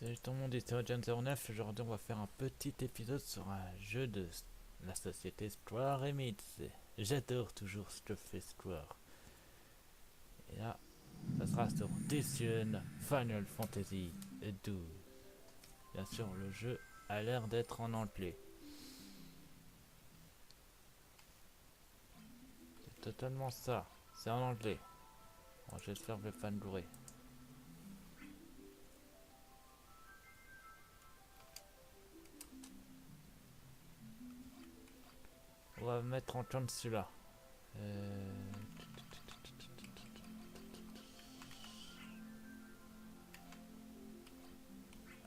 Salut tout le monde, ici Ojan09. Aujourd'hui, on va faire un petit épisode sur un jeu de la société Square Enix. J'adore toujours ce que fait Square. Et là, ça sera sur Edition Final Fantasy 12. Bien sûr, le jeu a l'air d'être en anglais. C'est totalement ça, c'est en anglais. Bon, j'espère que le fan Blu-ray. On va mettre en compte celui-là.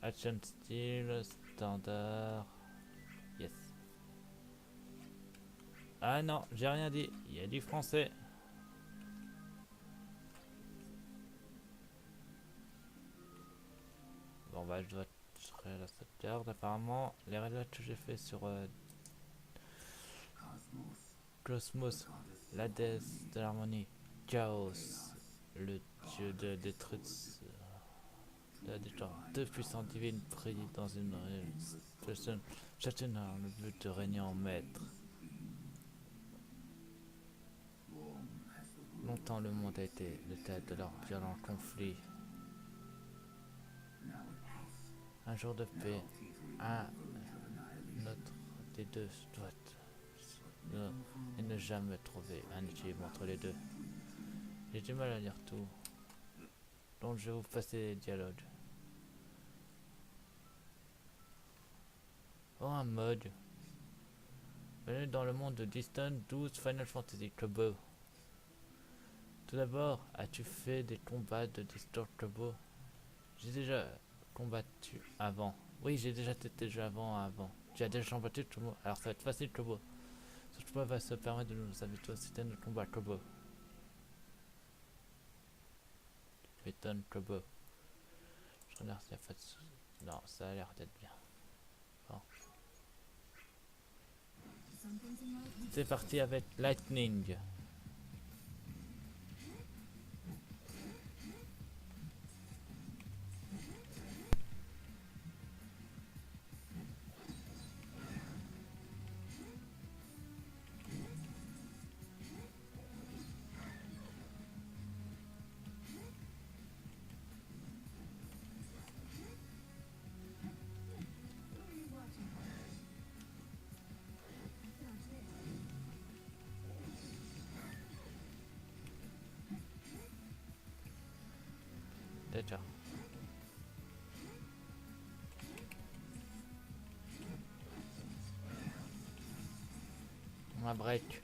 Action style, standard. Yes. Ah non, j'ai rien dit. Il y a du français. Bon bah je dois tirer la sauvegarde. Apparemment, les réglages que j'ai fait sur Cosmos, la déesse de l'harmonie, Chaos, le dieu de détruite, deux puissances divines pris dans une situation, chacun a le but de régner en maître. Longtemps le monde a été le théâtre de leurs violents conflits. Un jour de paix, un autre des deux doit et ne jamais trouver un équilibre entre les deux. J'ai du mal à lire tout, donc je vais vous passer les dialogues. Oh, un mode. Bienvenue dans le monde de Distant 12 Final Fantasy Turbo. Tout d'abord, as-tu fait des combats de Distant Turbo? J'ai déjà combattu avant. Oui, j'ai déjà testé le jeu avant. Tu as déjà combattu Turbo, alors ça va être facile Turbo. Ce Turbo va se permettre de nous habituer au système de combat Turbo. Béton Turbo. Je regarde s'il n'y a pas de soucis. Non, ça a l'air d'être bien. Bon. C'est parti avec Lightning. Déjà. On va break.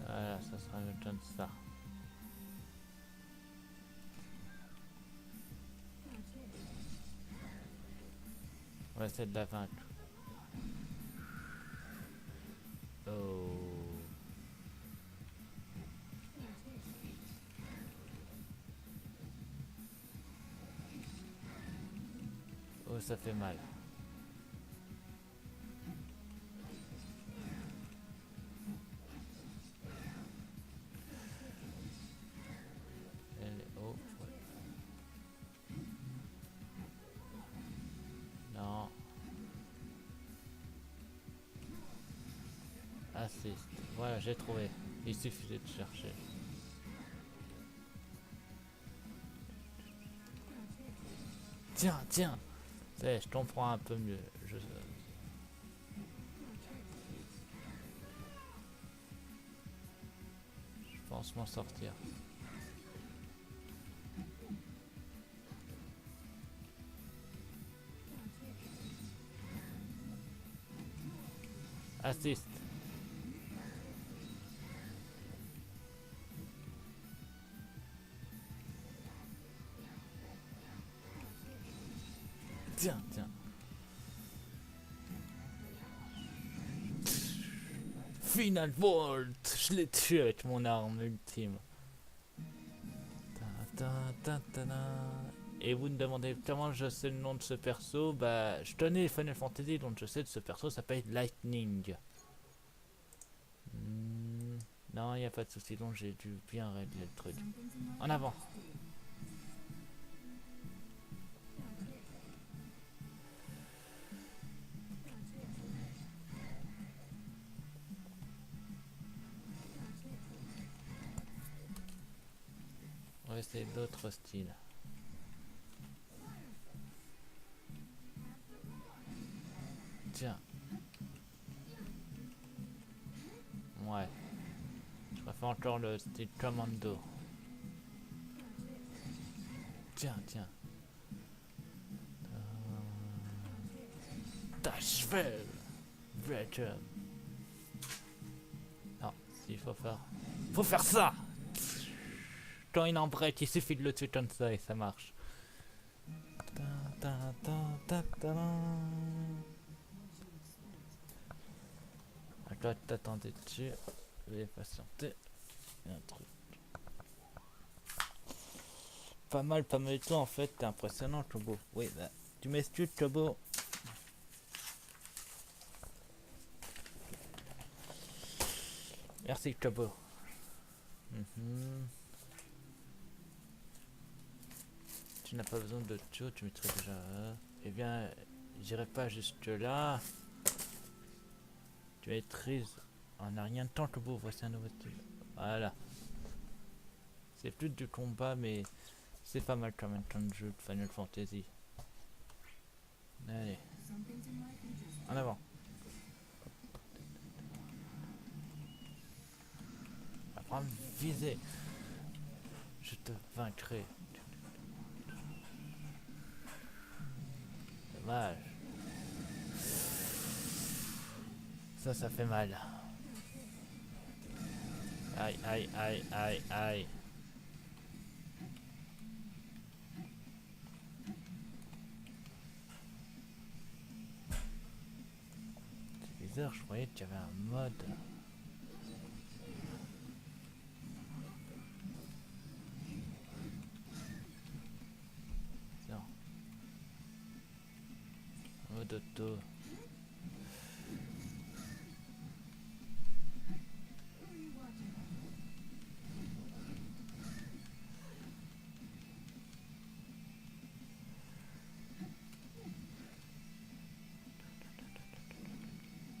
Voilà, ça sera le temps de ça. On va essayer de la vaincre. Oh. Oh, ça fait mal. Elle est haut. Non. Assist. Voilà, j'ai trouvé. Il suffisait de chercher. Tiens, tiens. Je comprends un peu mieux. Je pense m'en sortir. Assist. Tiens, tiens. Final Volt. Je l'ai tué avec mon arme ultime. Ta, ta, ta, ta, ta. Et vous me demandez comment je sais le nom de ce perso. Bah, je connais Final Fantasy, donc je sais que ce perso s'appelle Lightning. Non, il n'y a pas de souci, donc j'ai dû bien régler le truc. En avant. On va essayer d'autres styles. Tiens. Ouais. Je préfère encore le style commando. Tiens, tiens. T'achèves. Break up. Non, s'il faut faire... Faut faire ça. Quand il en break, il suffit de le tuer comme ça et ça marche. D'accord, t'attendais dessus. Veuillez patienter. Il y a un truc. Pas mal de tout en fait, t'es impressionnant Chobo. Oui, bah, tu m'excuses Chobo. Merci Chobo. Tu n'as pas besoin de tout, tu maîtrises déjà. Eh bien, j'irai pas jusque là. Tu maîtrises en a rien de temps Chobo, voici un nouveau style. Voilà. C'est plus du combat mais c'est pas mal quand même comme jeu de Final Fantasy. Allez. En avant. Apprends à viser. Je te vaincrai. Dommage. Ça fait mal. Aïe, aïe, aïe, aïe, aïe. C'est bizarre, je croyais qu'il y avait un mode. Tiens. Mode auto.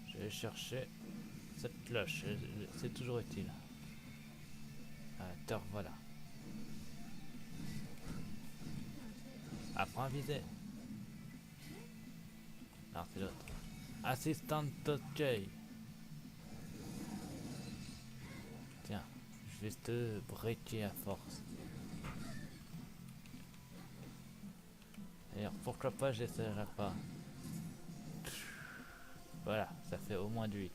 Je vais chercher cette cloche, c'est toujours utile. Ah, te voilà. Apprends à viser. Non, c'est l'autre. Assistant OK. Tiens, je vais te breaker à force. D'ailleurs, pourquoi pas, j'essaierai pas. Voilà, ça fait au moins du 8.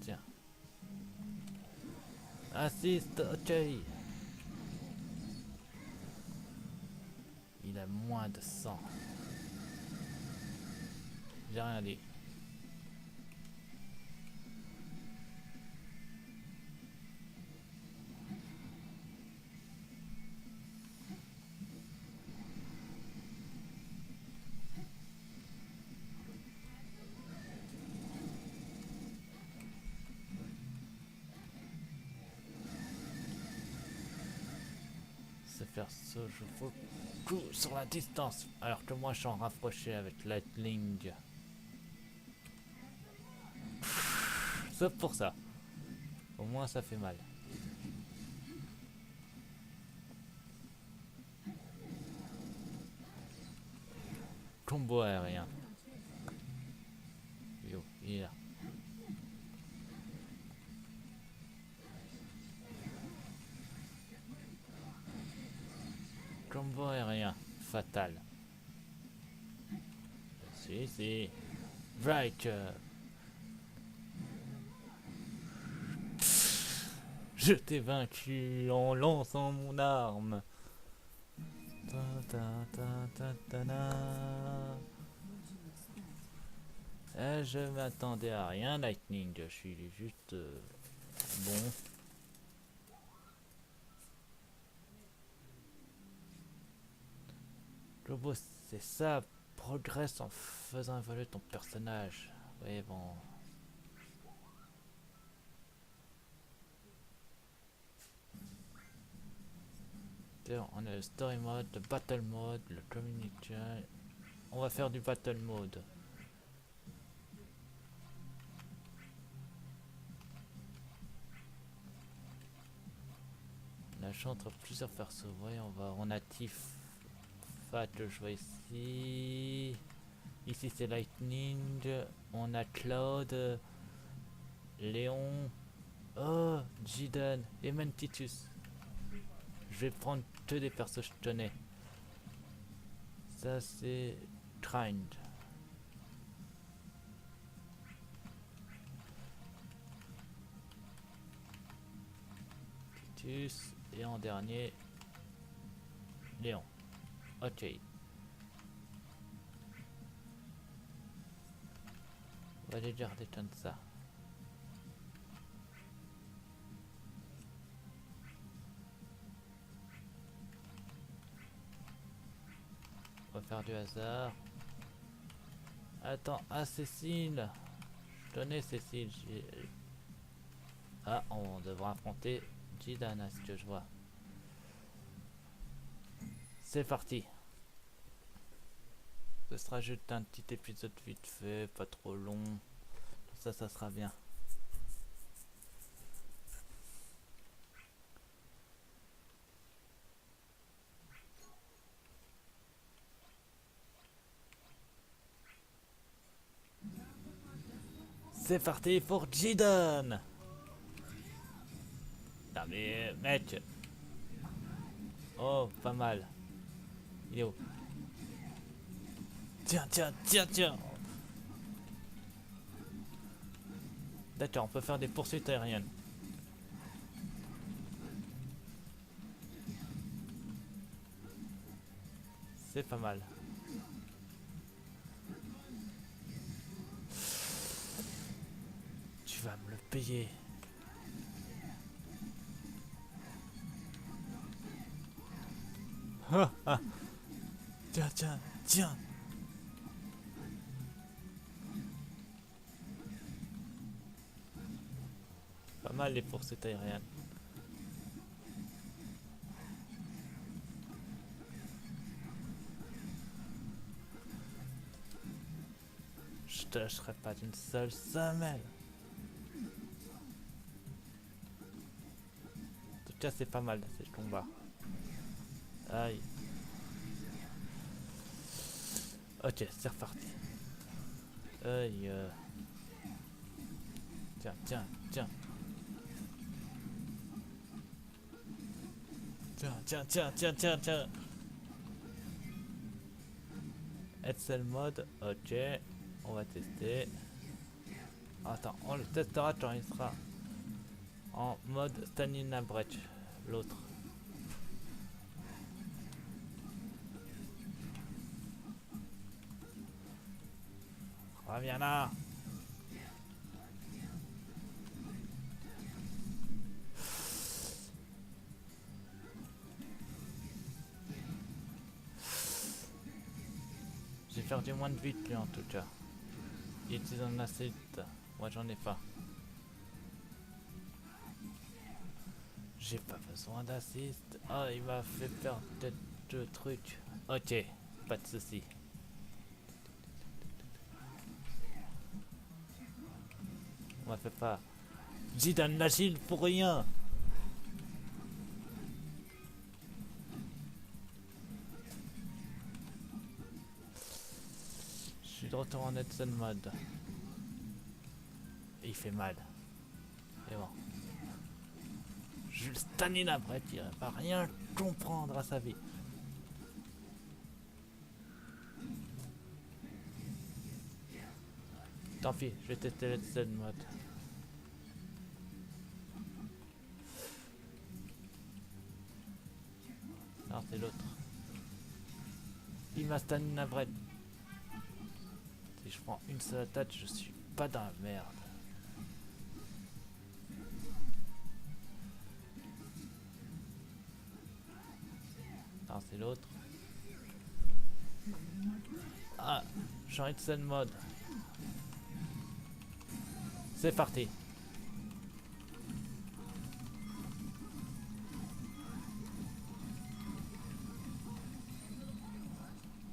Tiens. Assist, OK. Il a moins de 100. J'ai rien dit. Se faire ce je faut coup sur la distance, alors que moi je suis en rapproché avec Lightning. Sauf pour ça. Au moins ça fait mal. Combo aérien. Yo, il est là. Combo aérien. Fatal. Si. Break. Je t'ai vaincu en lançant mon arme. Ta, ta, ta, ta, ta, ta. Je m'attendais à rien, Lightning. Je suis juste bon. Lobo, c'est ça. Progresse en faisant évoluer ton personnage. Oui, bon. On a le story mode, le battle mode, le community. On va faire du battle mode. On a le choix entre plusieurs persos. Ouais, on va en natif. Fat, je vois ici. Ici c'est Lightning. On a Cloud. Léon. Oh, Jidan et Mantitus. Je vais prendre que des persos que je tenais. Ça c'est Trind. Titus. Et en dernier, Léon. Ok. On va aller garder comme ça. On va faire du hasard. Attends, ah Cécile. Je connais Cécile. Ah, on devra affronter Jidan à ce que je vois. C'est parti. Ce sera juste un petit épisode vite fait, pas trop long. Ça sera bien. C'est parti pour Jidan. Non mais mec. Oh, pas mal. Il est où? Tiens, tiens, tiens, tiens. D'accord, on peut faire des poursuites aériennes. C'est pas mal. Tu vas me le payer. Ah, ah. Tiens, tiens, tiens. Pas mal les poursuites aériennes. Je te lâcherai pas d'une seule semelle. En tout cas, c'est pas mal ces combats. Aïe. Ok, c'est reparti. Aïe. Tiens, tiens, tiens. Tiens, tiens, tiens, tiens, tiens, tiens. Excel mode, ok. On va tester. Attends, on le testera quand il sera en mode Stamina Breach. L'autre. Reviens là. J'ai perdu moins de vie que lui en tout cas. Il utilise un assist. Moi j'en ai pas. J'ai pas besoin d'assist. Ah, il m'a fait perdre deux trucs. Ok, pas de soucis. On m'a fait pas. Jidan l'agile pour rien. Je suis de retour en Edson mode. Et il fait mal. Et bon. Jules Stanin après, il va rien comprendre à sa vie. Tant pis, je vais tester le Z mode. Non, c'est l'autre. Il m'a stun une abrette. Si je prends une seule attaque, je suis pas dans la merde. Non, c'est l'autre. Ah, j'ai de scène mode. C'est parti.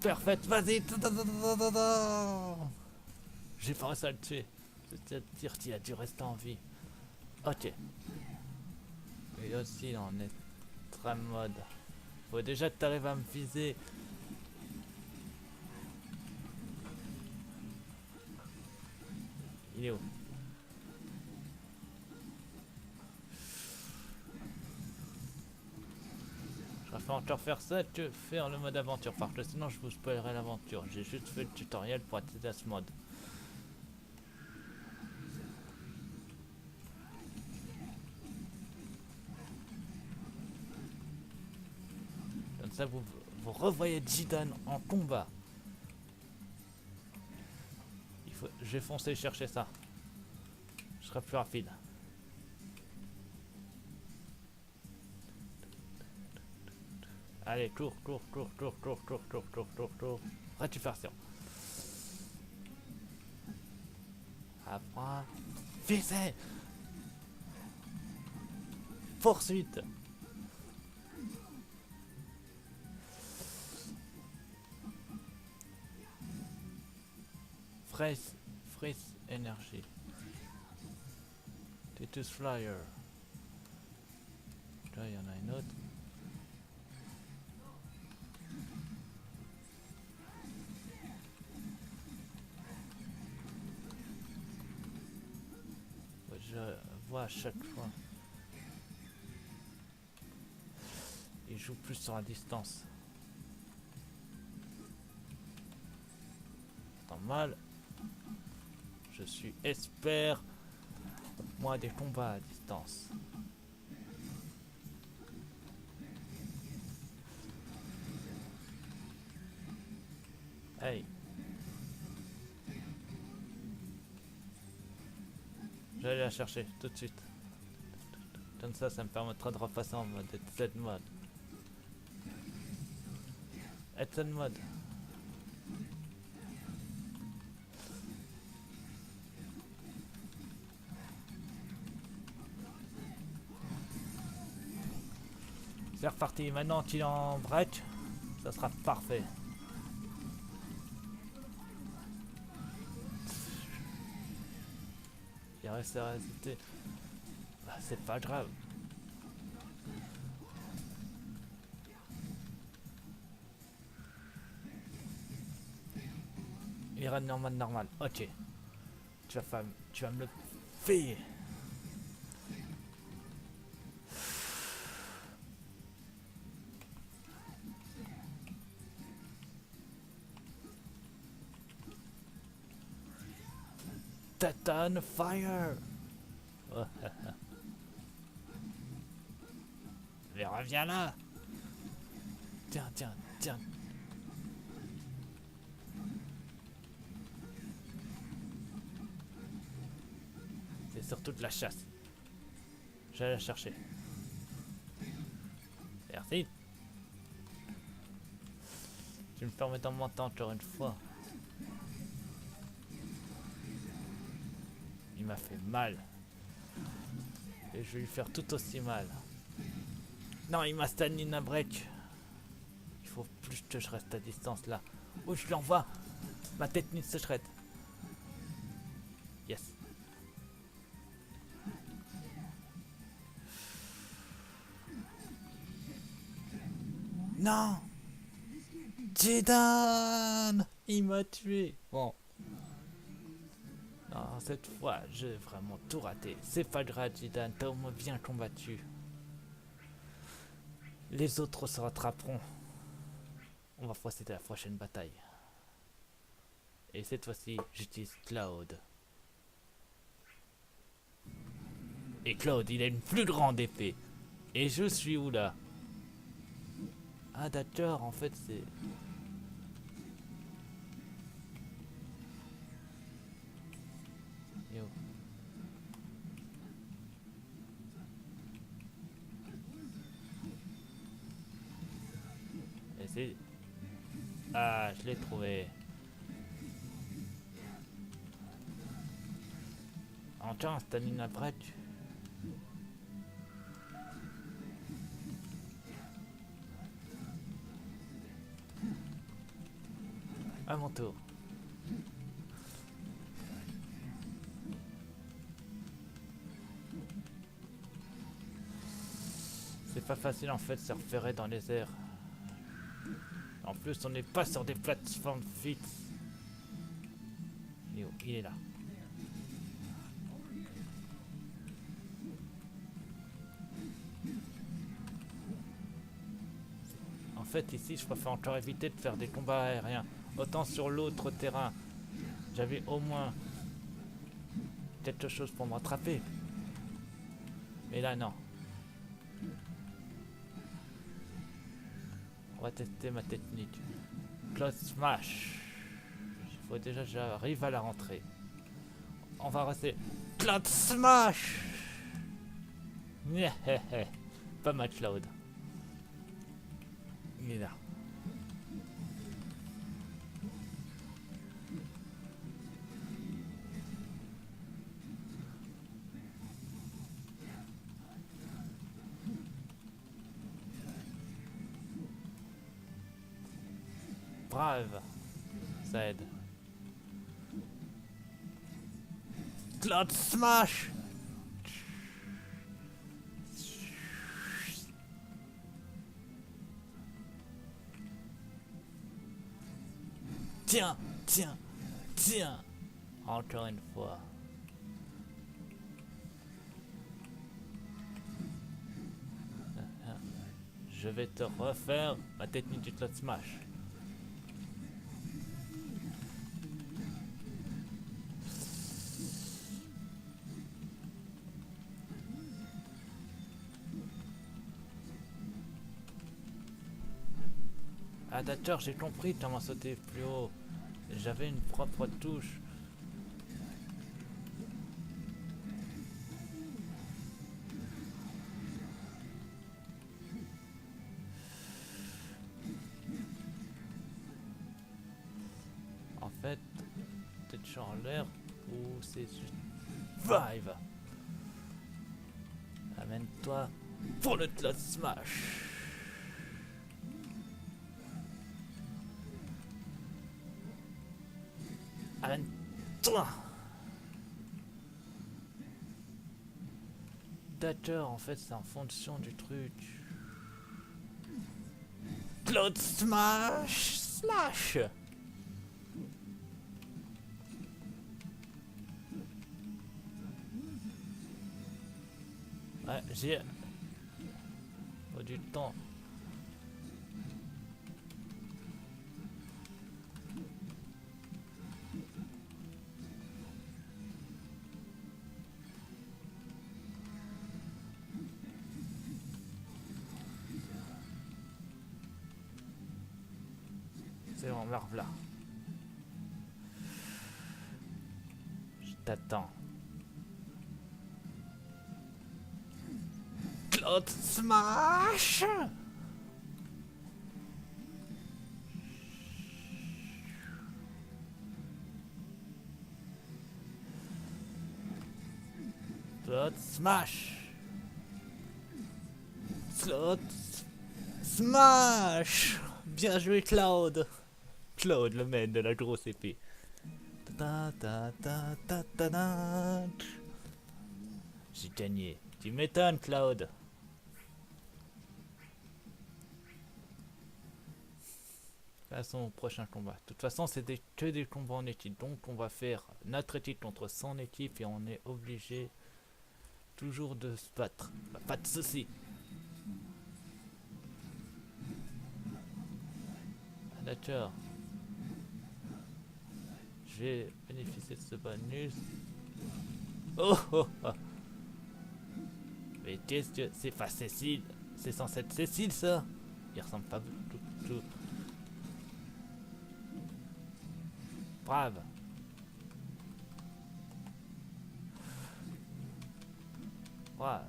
Parfait, vas-y. J'ai pas réussi à le tuer. C'est-à-dire qu'il a dû rester en vie. Ok. Et aussi, on est très mode. Faut déjà que t'arrives à me viser. Il est où? Je préfère encore faire ça que faire le mode aventure, parce que sinon je vous spoilerai l'aventure. J'ai juste fait le tutoriel pour accéder à ce mode. Comme ça vous revoyez Jidan en combat. Je vais foncer chercher ça. Je serai plus rapide. Allez, cours. Récupération. Après. Visez. Poursuite. Freeze énergie. Titus Flyer. Là, il y en a une autre. Je vois à chaque fois. Il joue plus sur la distance. Tant mal. Je suis expert. Moi des combats à distance. Hey. J'allais la chercher tout de suite. Comme ça me permettra de repasser en mode Z mode. Z mode. C'est reparti. Maintenant qu'il est en break, ça sera parfait. Il reste à résister. Bah, c'est pas grave. Il reste en mode normal. Ok. Tu vas me le payer. Titan Fire. Oh. Mais reviens là. Tiens. C'est surtout de la chasse. J'allais la chercher. Merci. Tu me permets d'en monter encore une fois. Il m'a fait mal. Et je vais lui faire tout aussi mal. Non, il m'a stun un break. Il faut plus que je reste à distance là. Où je l'envoie. Ma technique se shred. Yes. Non. Jidan. Il m'a tué. Bon. Non, cette fois, j'ai vraiment tout raté. C'est pas grave, Jidan, t'as au moins bien combattu. Les autres se rattraperont. On va procéder à la prochaine bataille. Et cette fois-ci, j'utilise Cloud. Et Claude, il a une plus grande épée. Et je suis où là? Ah d'accord, en fait c'est... Yo. Et c'est... Ah, je l'ai trouvé. En tiens, stamina break. À mon tour. C'est pas facile en fait de se repérer dans les airs. En plus, on n'est pas sur des plateformes fixes. Yo, il est là. En fait, ici, je préfère encore éviter de faire des combats aériens. Autant sur l'autre terrain, j'avais au moins quelque chose pour m'attraper. Mais là, non. On va tester ma technique. Cloud Smash. Il faut déjà que j'arrive à la rentrée. On va rester Cloud Smash. Pas mal Cloud. Il est là. Brave. Ça aide. Cloud Smash. Tiens, tiens, tiens. Encore une fois. Je vais te refaire ma technique du Cloud Smash. Ah d'accord, j'ai compris comment sauter plus haut. J'avais une propre touche. En fait, peut-être en l'air ou c'est juste... Vive. Amène-toi pour le Cloud Smash. Amène-toi. D'accord, en fait, c'est en fonction du truc. Cloud Smash Slash. Ouais, j'ai... Faut du temps. C'est bon, me revoilà. Je t'attends. Cloud Smash. Cloud Smash. Cloud Smash. Bien joué Cloud. Cloud, le maître de la grosse épée. Ta ta ta ta ta ta. J'ai gagné. Tu m'étonnes, Cloud. Passons au prochain combat. De toute façon, c'est que des combats en équipe. Donc, on va faire notre équipe contre son équipe et on est obligé toujours de se battre. Bah, pas de soucis. Ah, d'accord. Je vais bénéficier de ce bonus. Oh oh oh. Mais qu'est-ce que... C'est pas Cécile. C'est censé être Cécile, ça. Il ressemble pas tout. Brave. Brave.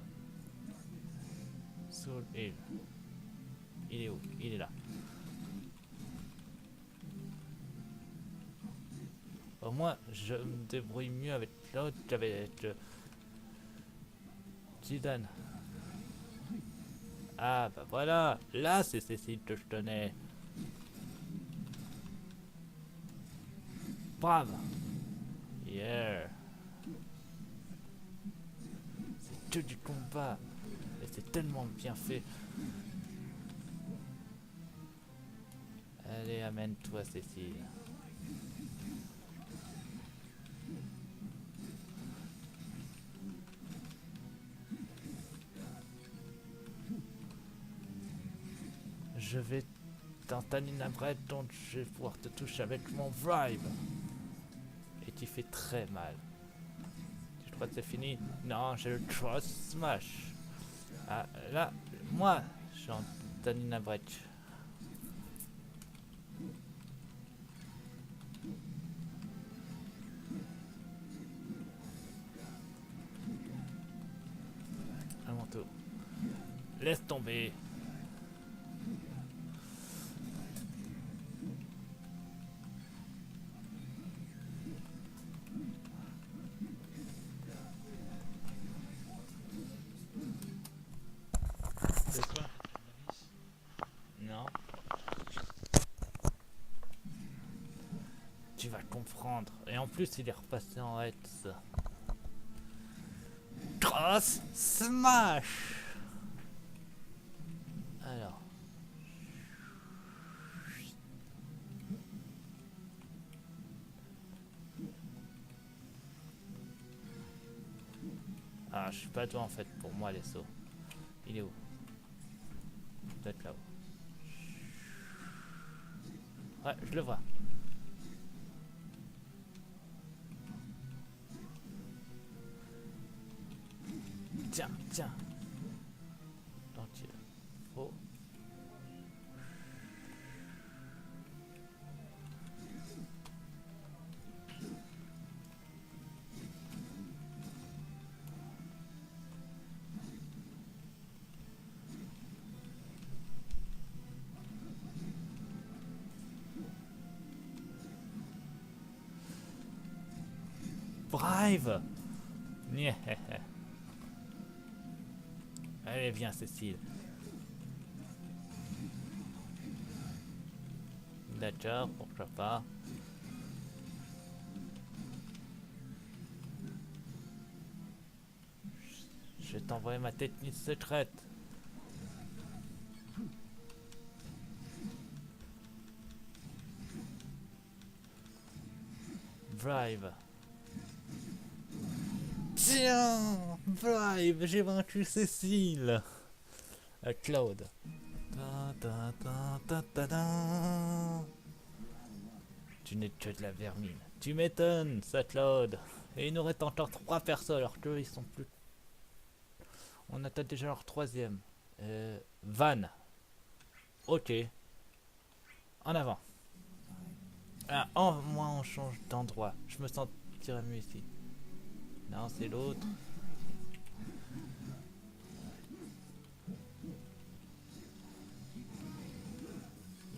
Soul Hill. Il est où? Il est là. Au moins, je me débrouille mieux avec l'autre qu'avec Zidane. Ah bah voilà, là c'est Cécile que je tenais. Brave. Yeah. C'est que du combat. Et c'est tellement bien fait. Allez, amène-toi Cécile. Je vais t'entamer la brette dont je vais pouvoir te toucher avec mon vibe. Et tu fais très mal. Je crois que c'est fini. Non, j'ai le cross smash. Ah, là, moi, je suis en Tanina Breach. À mon tour. Laisse tomber. C'est quoi? Non. Tu vas comprendre. Et en plus, il est repassé en X. Cross smash. Alors. Ah, je suis pas toi en fait pour moi les sauts. Il est où? Peut-être là-haut. Ouais, je le vois. Tiens, tiens. Donc, oh. Brave. Yeah. Allez, viens, Cécile. D'accord, pourquoi pas. Je vais t'envoyer ma technique secrète. Drive. Tiens, Drive, j'ai vaincu Cécile. Claude. Tu n'es que de la vermine. Tu m'étonnes, ça Claude. Et il nous reste encore 3 personnes alors qu'eux ils sont plus. On atteint déjà leur 3ème. Van. Ok. En avant. Ah, moi on change d'endroit. Je me sentirais mieux ici. Non, c'est l'autre.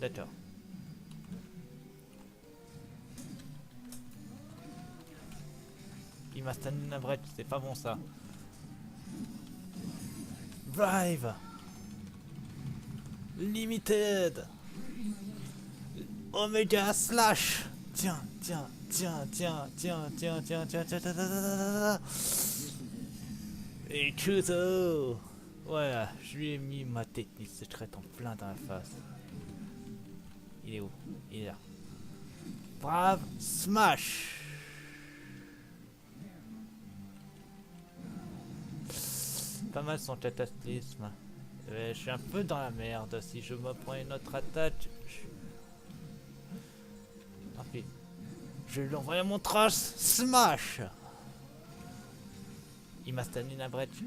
D'accord. Il m'a stanné la brette, c'est pas bon ça. Drive. Limited. Omega Slash. Tiens, tiens, tiens, tiens, tiens, tiens, tiens, tiens, tiens, tiens, tiens, et Kuzo. Voilà, je lui ai mis ma technique secrète en plein dans la face. Il est où? Il est là. Brave Smash. Pas mal son cataclysme. Je suis un peu dans la merde. Si je me prends une autre attaque, ok. Je vais lui envoyer mon trash smash. Il m'a stanné la brèche.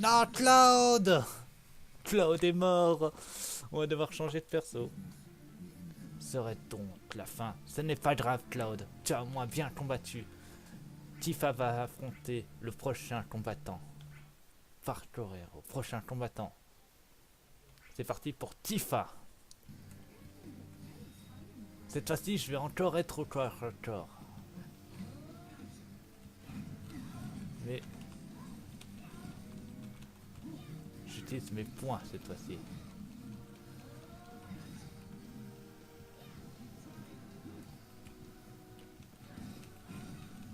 non, Cloud! Cloud est mort. On va devoir changer de perso. Serait donc la fin. Ce n'est pas grave, Cloud. Tu as au moins bien combattu. Tifa va affronter le prochain combattant. Parcourir au prochain combattant. C'est parti pour Tifa. Cette fois-ci, je vais encore être au corps à corps. Mais j'utilise mes points cette fois-ci.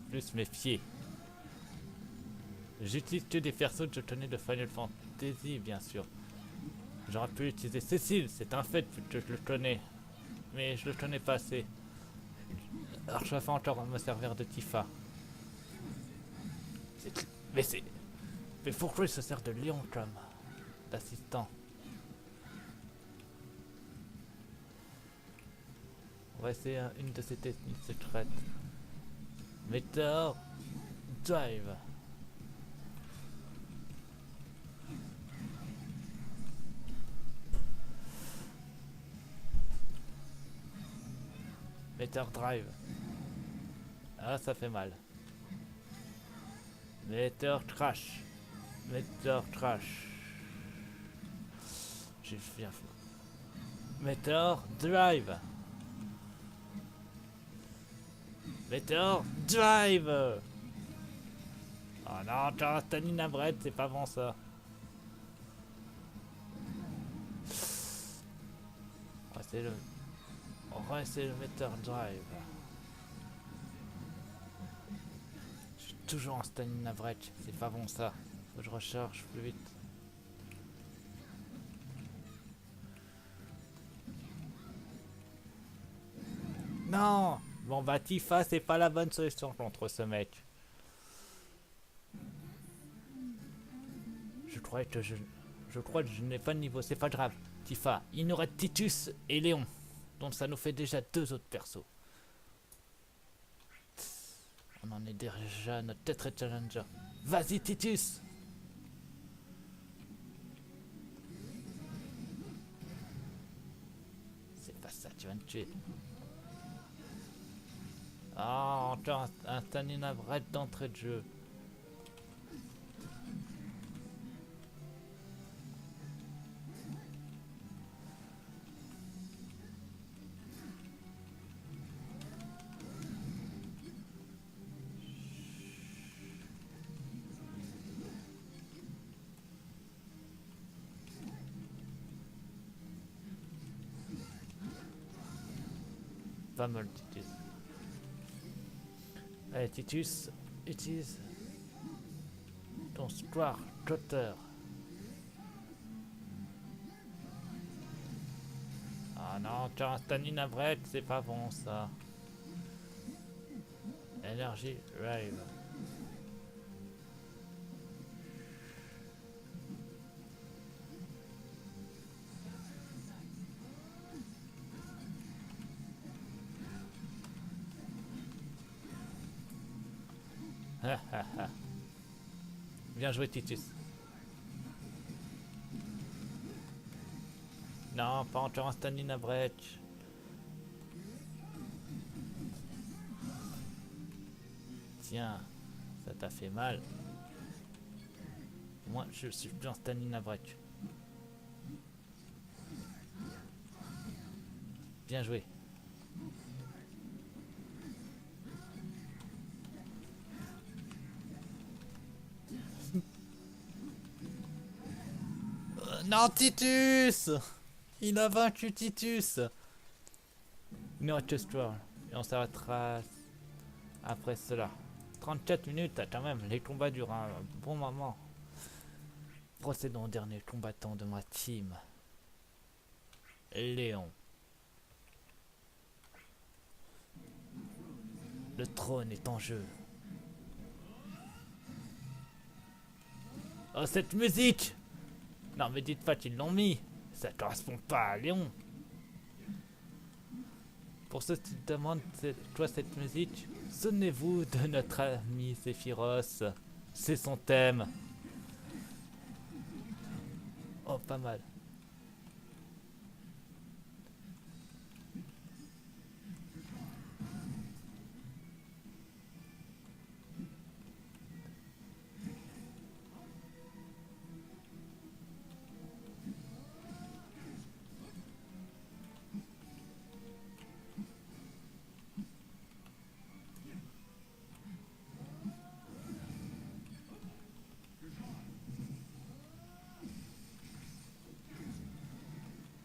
Plus mes pieds. J'utilise que des persos que je connais de Final Fantasy, bien sûr. J'aurais pu utiliser Cécile, c'est un fait que je le connais. Mais je le connais pas assez. Alors je vais encore me servir de Tifa. Mais pourquoi il se sert de Léon comme d'assistant? On va essayer une de ces techniques secrètes. Meteor Drive. Meteor Drive. Ah, ça fait mal. Meteor Crash. Meteor Crash. J'ai bien fait. Meteor Drive. Meteor Drive. Oh non, encore Stanina Bread, c'est pas bon ça. On va essayer le Meteor Drive. Je suis toujours en Stanina Bread, c'est pas bon ça. Faut que je recharge plus vite. Non! Bon bah Tifa c'est pas la bonne solution contre ce mec. Je crois que je n'ai pas de niveau, c'est pas grave. Tifa, il nous reste Titus et Léon. Donc ça nous fait déjà 2 autres persos. On en est déjà à notre tête challenger. Vas-y Titus! C'est pas ça, tu vas me tuer. Ah, encore un Stanina Bread d'entrée de jeu. Pas mal Titus. Allez Titus, utilise ton Square Cutter. Ah non, encore un Stanina Bread, c'est pas bon ça. Energy Rave. Bien joué Titus. Non, pas encore un Stanina Bread. Tiens, ça t'a fait mal. Moi, je suis plus en Stanina Break. Bien joué. Non, Titus! Il a vaincu Titus! Il nous reste Square. Et on s'arrêtera après cela. 34 minutes, quand même. Les combats durent un bon moment. Procédons au dernier combattant de ma team. Léon. Le trône est en jeu. Oh, cette musique! Non, mais dites pas qu'ils l'ont mis. Ça correspond pas à Léon. Pour ceux qui demandent c'est quoi cette musique, souvenez-vous de notre ami Sephiroth. C'est son thème. pas mal.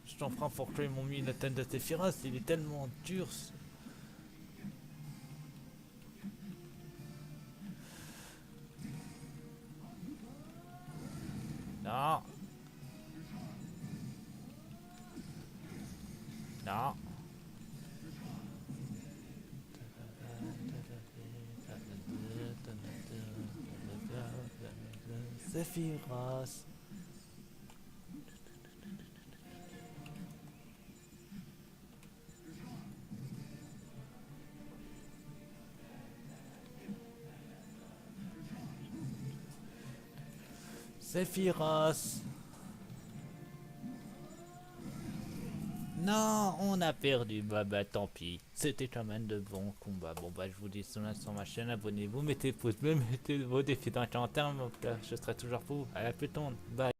Je t'en prends pour que ils m'ont mis la tête de Sephiroth, il est tellement dur. Non. Non. Sephiroth. Sephiroth. Non, on a perdu. Bah tant pis. C'était quand même de bons combats. Bon bah je vous dis sur ma chaîne, abonnez-vous, mettez pouce bleu, mettez vos défis dans les commentaires. Je serai toujours pour vous. À la plus tard. Bye.